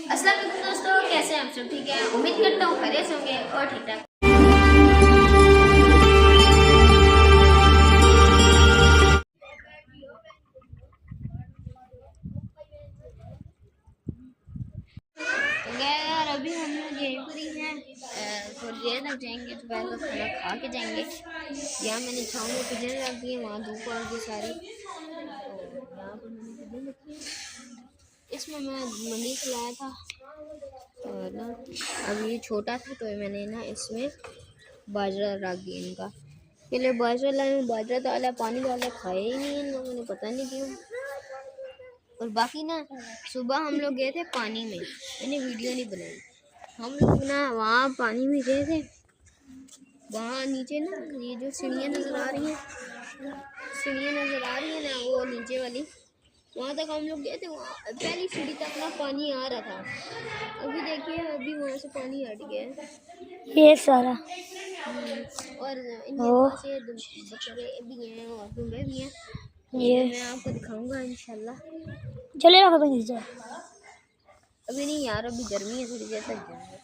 अस्सलाम वालेकुम दोस्तों, कैसे हैं आप सब? ठीक है, उम्मीद करता हूँ खैरियत से होंगे और ठीक ठाक। यार अभी हम लोग यहीं पर ही हैं, थोड़ी देर तक जाएंगे, दोपहर का खाना खा के जाएंगे। यहाँ मैंने छाँव में पिजन रख दी है, वहाँ धूप आ गई सारी, तो यहाँ पर मैंने पिजन रखी है। इसमें मैं मंडी से लाया था और ना अभी ये छोटा था तो मैंने ना इसमें बाजरा रख दिया इनका। पहले बाजरा लाया, बाजरा डाला, पानी डाला, खाया ही नहीं इन लोगों ने, पता नहीं क्यों। और बाकी ना सुबह हम लोग गए थे पानी में, मैंने वीडियो नहीं बनाई। हम लोग ना वहाँ पानी में गए थे, वहाँ नीचे ना ये जो सीढ़ियाँ नज़र आ रही हैं ना, वो नीचे वाली, वहाँ तक हम लोग गए थे। वहाँ पहली सीढ़ी तक ना पानी आ रहा था, अभी देखिए अभी वहाँ से पानी हट गया है ये सारा। और इनके पास ये बकरे भी हैं और दुम्बे भी हैं, ये मैं आपको दिखाऊंगा इंशाल्लाह। चलेगा कभी नीचे? अभी नहीं यार, अभी गर्मी है, थोड़ी देर तक जाएंगे।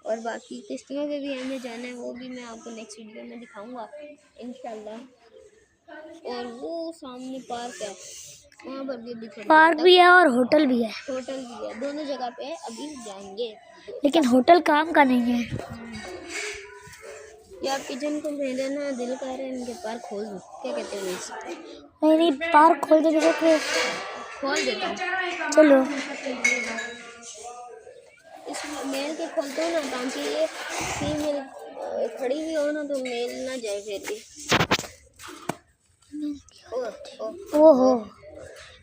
और बाकी किश्तियों पे भी हमें जाना है, वो भी मैं आपको नेक्स्ट वीडियो में दिखाऊंगा इंशाल्लाह। और वो सामने पार्क है, वहाँ पर भी पार्क भी है और होटल भी है। दोनों जगह पे अभी जाएंगे, लेकिन होटल काम का नहीं है। या पिजन को मेरे ना दिल कर रहा है इनके पार्क खोल दूँ, क्या कहते हैं इस? नहीं पार्क खोल दे, खोल देता हूँ, चलो। इस मेल के खोलते हो ना, ताकि ये फीमेल खड़ी हुई हो ना तो मेल ना जाए फिर भी। ओहो,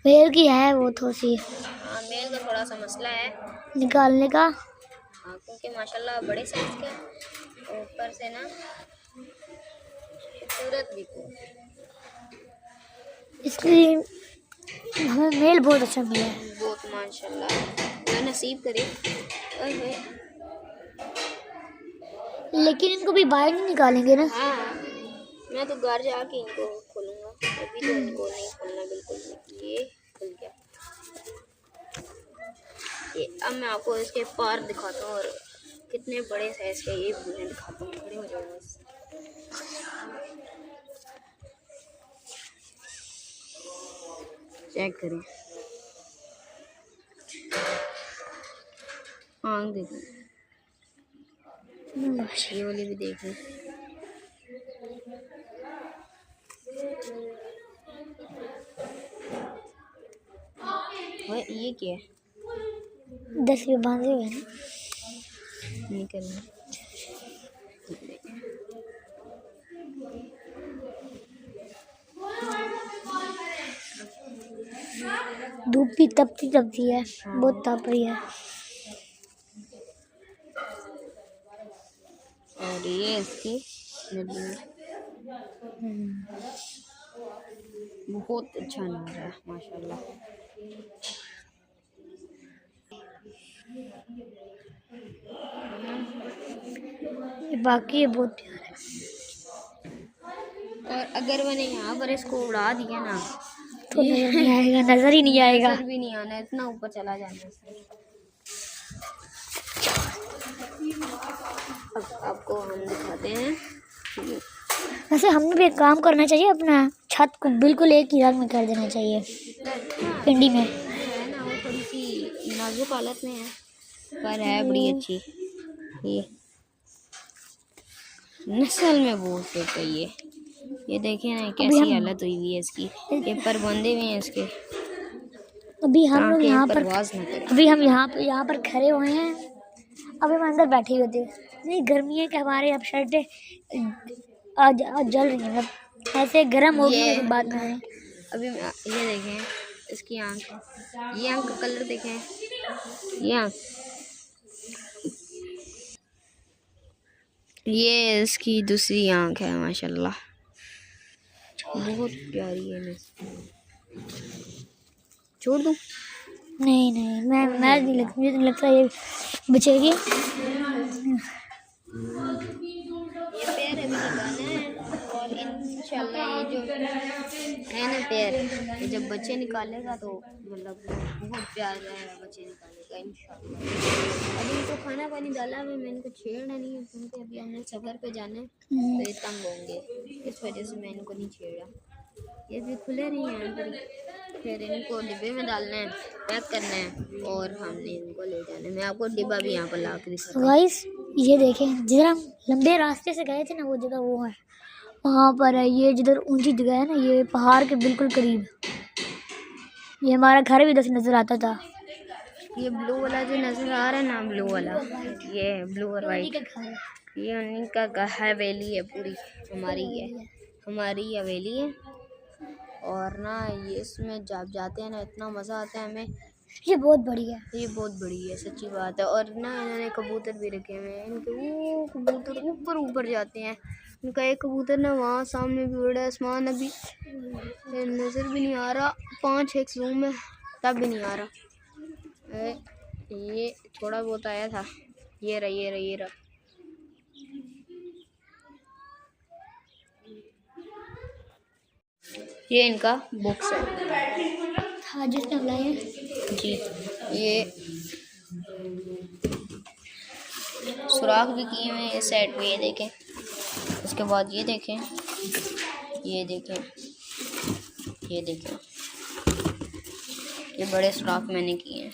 मेल की है वो थोड़ी सी। हाँ, मेल का थोड़ा सा मसला है निकालने का। हाँ, क्योंकि माशाल्लाह बड़े साइज के ऊपर से ना खूबसूरत भी को, इसलिए हमें मेल बहुत अच्छा मिला है। बहुत माशाल्लाह, मैं नसीब करे। लेकिन इनको भी बाहर नहीं निकालेंगे ना? हाँ, मैं तो घर जाके इनको खोलूँगा, अभी तो इनको नहीं खोलना बिल्कुल भी। ये खुल गया, ये अब मैं आपको इसके पार दिखाता हूँ और कितने बड़े साइज के ये बुने दिखाता हूँ। खड़े हो जाएगा, चेक करें, आँख देखो, ये वाली भी देख लें। ये क्या है? 10 रुपये बांधे हुए हैं। निकल धूप भी तपती है, बहुत तप रही है। और ये इसकी बहुत अच्छा लग रहा है माशाल्लाह। बाकी ये बहुत प्यारा है। और अगर मैंने यहाँ पर इसको उड़ा दिया ना तो नहीं आएगा, नजर ही नहीं आएगा, नजर भी नहीं आना, इतना ऊपर चला जाना है। अब आपको हम दिखाते हैं। वैसे हमें भी एक काम करना चाहिए, अपना छत को बिल्कुल एक ही रंग में कर देना चाहिए। पिंडी में है ना, वो थोड़ी सी नाजुक हालत में है, पर है बड़ी अच्छी। ये नस्ल में बहुत होता है ये देखिए ना कैसी हालत हुई हुई है इसकी, ये पर बंधे हुए हैं इसके। अभी हम लोग यहाँ पर खड़े हुए हैं, अभी हम अंदर बैठे हुए थे। नहीं, गर्मी है कि हमारे अब शर्टें आज जल रही हैं, ऐसे गर्म हो गई बात में। अभी ये देखें इसकी आँख, ये आँख का कलर देखें, ये आँख, ये इसकी दूसरी आँख है माशाल्लाह, बहुत प्यारी है। मैं छोड़ दूँ? नहीं मैं नहीं लगता, मुझे नहीं लगता ये बचेगी। ये पैर अभी लगाना है और इंशाल्लाह ये जो है ना पेड़, ये जब बच्चे निकालेगा तो मतलब बहुत प्यार बच्चे निकालेगा इंशाल्लाह। अभी इनको खाना पानी डाला है, मैं इनको छेड़ना नहीं है क्योंकि अभी हमने सफ़र पे जाना है तो ये तंग होंगे, इस वजह से मैं इनको नहीं छेड़ा। ये भी खुले नहीं हैं अंदर, फिर इनको डिब्बे में डालना है, पैक करना है और हमने इनको ले जाना है। मैं आपको डिब्बा भी यहाँ पर ला कर गाइस ये देखें, जिधर हम लंबे रास्ते से गए थे ना वो जगह वो है, वहाँ पर है। ये जिधर ऊंची जगह है ना, ये पहाड़ के बिल्कुल करीब। ये हमारा घर भी इधर से नज़र आता था। ये ब्लू वाला जो नज़र आ रहा है ना, ब्लू वाला, ये ब्लू और वाइट, ये उन्हीं का हवेली है पूरी, हमारी है, हमारी हवेली है। और ना ये इसमें जब जाते हैं ना इतना मज़ा आता है हमें। ये बहुत बड़ी है, ये बहुत बड़ी है, सच्ची बात है। और ना इन्होंने कबूतर भी रखे हुए हैं, इनके वो कबूतर ऊपर ऊपर जाते हैं। उनका एक कबूतर ना वहाँ सामने भी बड़ा आसमान अभी नज़र भी नहीं आ रहा, 5-6 जूम है तब भी नहीं आ रहा। ये थोड़ा बहुत आया था, ये रहा ये रहा ये रहा। ये इनका बॉक्स है। हाँ जिसने बुलाया जी, ये सुराख भी किए हुए हैं इस साइड पे, ये देखें। उसके बाद ये देखें, ये देखें, ये देखें, ये बड़े सुराख मैंने किए हैं।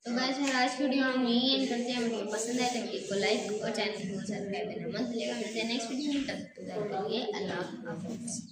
तो वैसे आज की वीडियो हम यही एंड करते हैं। वीडियो पसंद आए तो वीडियो को लाइक और चैनल को सब्सक्राइब करना मत भूलिएगा। मिलते हैं नेक्स्ट वीडियो में, तब तक के लिए अल्लाह हाफ़िज़।